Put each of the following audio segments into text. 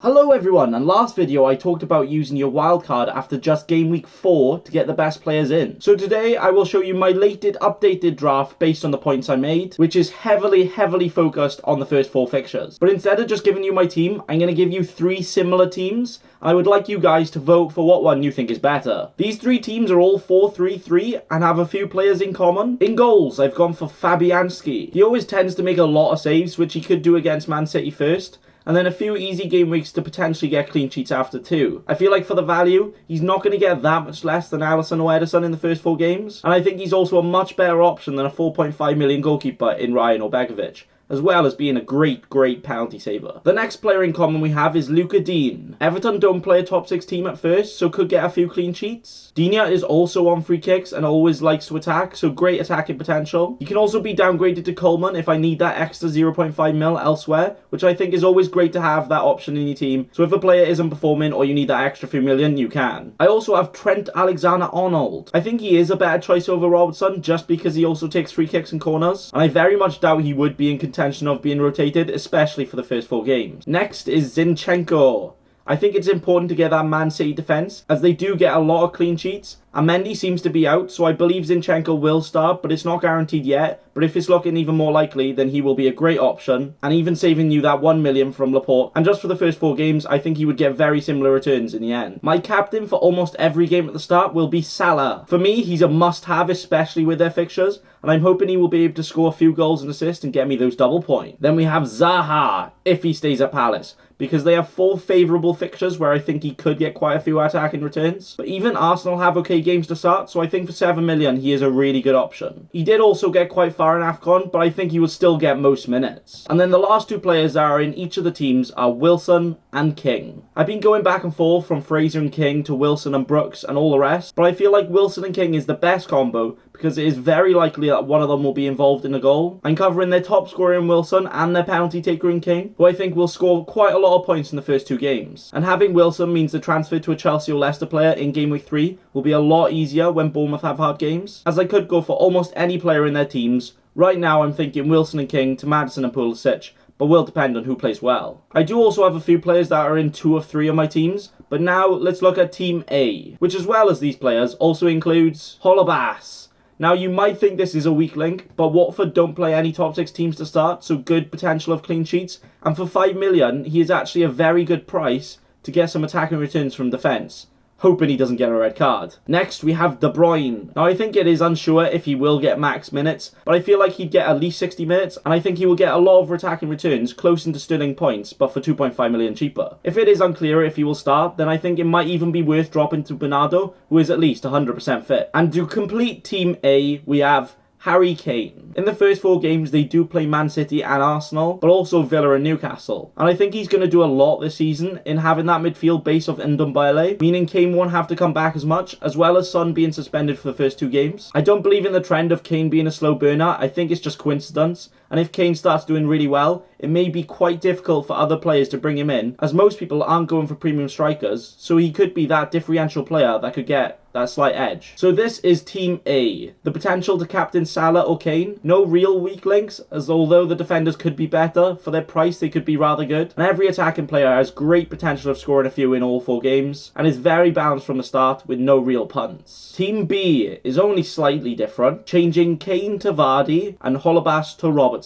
Hello everyone, and last video I talked about using your wildcard after just game week 4 to get the best players in. So today I will show you my latest updated draft based on the points I made, which is heavily focused on the first 4 fixtures. But instead of just giving you my team, I'm going to give you 3 similar teams, and I would like you guys to vote for what one you think is better. These 3 teams are all 4-3-3 and have a few players in common. In goals, I've gone for Fabianski. He always tends to make a lot of saves, which he could do against Man City first, and then a few easy game weeks to potentially get clean sheets after too. I feel like for the value, he's not going to get that much less than Alisson or Ederson in the first 4 games, and I think he's also a much better option than a 4.5 million goalkeeper in Ryan or Begovic, as well as being a great penalty saver. The next player in common we have is Luca Dean. Everton don't play a top 6 team at first, so could get a few clean sheets. Dina is also on free kicks and always likes to attack, so great attacking potential. He can also be downgraded to Coleman if I need that extra 0.5 mil elsewhere, which I think is always great to have that option in your team, so if a player isn't performing or you need that extra few million, you can. I also have Trent Alexander-Arnold. I think he is a better choice over Robertson just because he also takes free kicks and corners, and I very much doubt he would be in contention of being rotated, especially for the first 4 games. Next is Zinchenko. I think it's important to get that Man City defence, as they do get a lot of clean sheets, and Mendy seems to be out, so I believe Zinchenko will start, but it's not guaranteed yet. But if it's looking even more likely, then he will be a great option, and even saving you that 1 million from Laporte. And just for the first 4 games, I think he would get very similar returns in the end. My captain for almost every game at the start will be Salah. For me, he's a must-have, especially with their fixtures, and I'm hoping he will be able to score a few goals and assists and get me those double points. Then we have Zaha, if he stays at Palace, because they have 4 favourable fixtures where I think he could get quite a few attacking returns. But even Arsenal have okay games to start, so I think for 7 million he is a really good option. He did also get quite far in AFCON, but I think he will still get most minutes. And then the last 2 players that are in each of the teams are Wilson and King. I've been going back and forth from Fraser and King to Wilson and Brooks and all the rest, but I feel like Wilson and King is the best combo because it is very likely that one of them will be involved in a goal. I'm covering their top scorer in Wilson and their penalty taker in King, who I think will score quite a lot of points in the first 2 games. And having Wilson means the transfer to a Chelsea or Leicester player in game week 3 will be a lot easier when Bournemouth have hard games, as I could go for almost any player in their teams. Right now I'm thinking Wilson and King to Maddison and Pulisic, but will depend on who plays well. I do also have a few players that are in 2 of 3 of my teams, but now let's look at Team A, which as well as these players also includes Holebas. Now you might think this is a weak link, but Watford don't play any top 6 teams to start, so good potential of clean sheets, and for 5 million he is actually a very good price to get some attacking returns from defence, hoping he doesn't get a red card. Next, we have De Bruyne. Now, I think it is unsure if he will get max minutes, but I feel like he'd get at least 60 minutes, and I think he will get a lot of attacking returns close into Sterling points, but for 2.5 million cheaper. If it is unclear if he will start, then I think it might even be worth dropping to Bernardo, who is at least 100% fit. And to complete Team A, we have Harry Kane. In the first 4 games, they do play Man City and Arsenal, but also Villa and Newcastle. And I think he's going to do a lot this season in having that midfield base of Ndombele, meaning Kane won't have to come back as much, as well as Son being suspended for the first 2 games. I don't believe in the trend of Kane being a slow burner. I think it's just coincidence. And if Kane starts doing really well, it may be quite difficult for other players to bring him in, as most people aren't going for premium strikers, so he could be that differential player that could get that slight edge. So this is Team A. The potential to captain Salah or Kane. No real weak links, as although the defenders could be better, for their price they could be rather good. And every attacking player has great potential of scoring a few in all 4 games, and is very balanced from the start with no real punts. Team B is only slightly different, changing Kane to Vardy and Holebas to Robertson.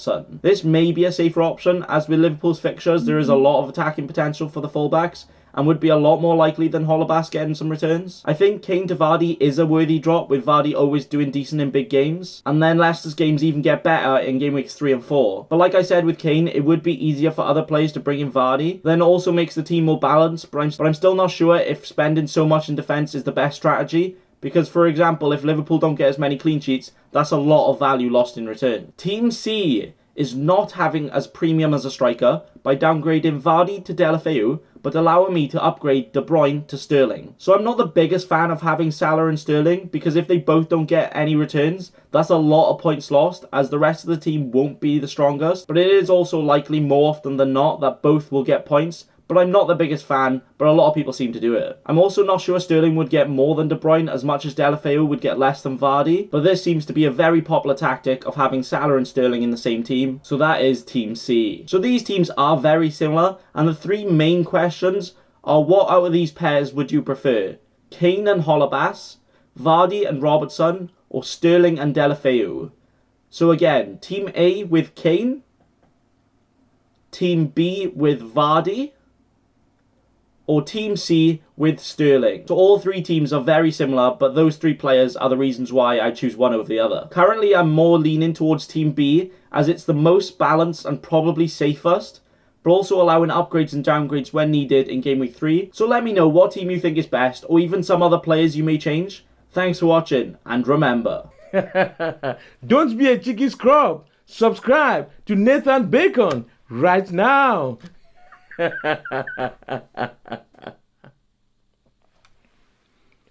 This may be a safer option, as with Liverpool's fixtures there is a lot of attacking potential for the fullbacks, and would be a lot more likely than Holebas getting some returns. I think Kane to Vardy is a worthy drop, with Vardy always doing decent in big games, and then Leicester's games even get better in game weeks 3 and 4. But like I said with Kane, it would be easier for other players to bring in Vardy, then also makes the team more balanced, but I'm still not sure if spending so much in defence is the best strategy, because for example, if Liverpool don't get as many clean sheets, that's a lot of value lost in return. Team C is not having as premium as a striker by downgrading Vardy to Deulofeu, but allowing me to upgrade De Bruyne to Sterling. So I'm not the biggest fan of having Salah and Sterling, because if they both don't get any returns, that's a lot of points lost, as the rest of the team won't be the strongest. But it is also likely more often than not that both will get points, but I'm not the biggest fan, but a lot of people seem to do it. I'm also not sure Sterling would get more than De Bruyne as much as Deulofeu would get less than Vardy, but this seems to be a very popular tactic of having Salah and Sterling in the same team, so that is Team C. So these teams are very similar, and the three main questions are: what out of these pairs would you prefer? Kane and Holebas, Vardy and Robertson, or Sterling and Deulofeu? So again, Team A with Kane, Team B with Vardy, or Team C with Sterling. So all three teams are very similar, but those three players are the reasons why I choose one over the other. Currently, I'm more leaning towards Team B, as it's the most balanced and probably safest, but also allowing upgrades and downgrades when needed in Game Week 3. So let me know what team you think is best, or even some other players you may change. Thanks for watching, and remember... Don't be a cheeky scrub. Subscribe to Nathan Bacon right now.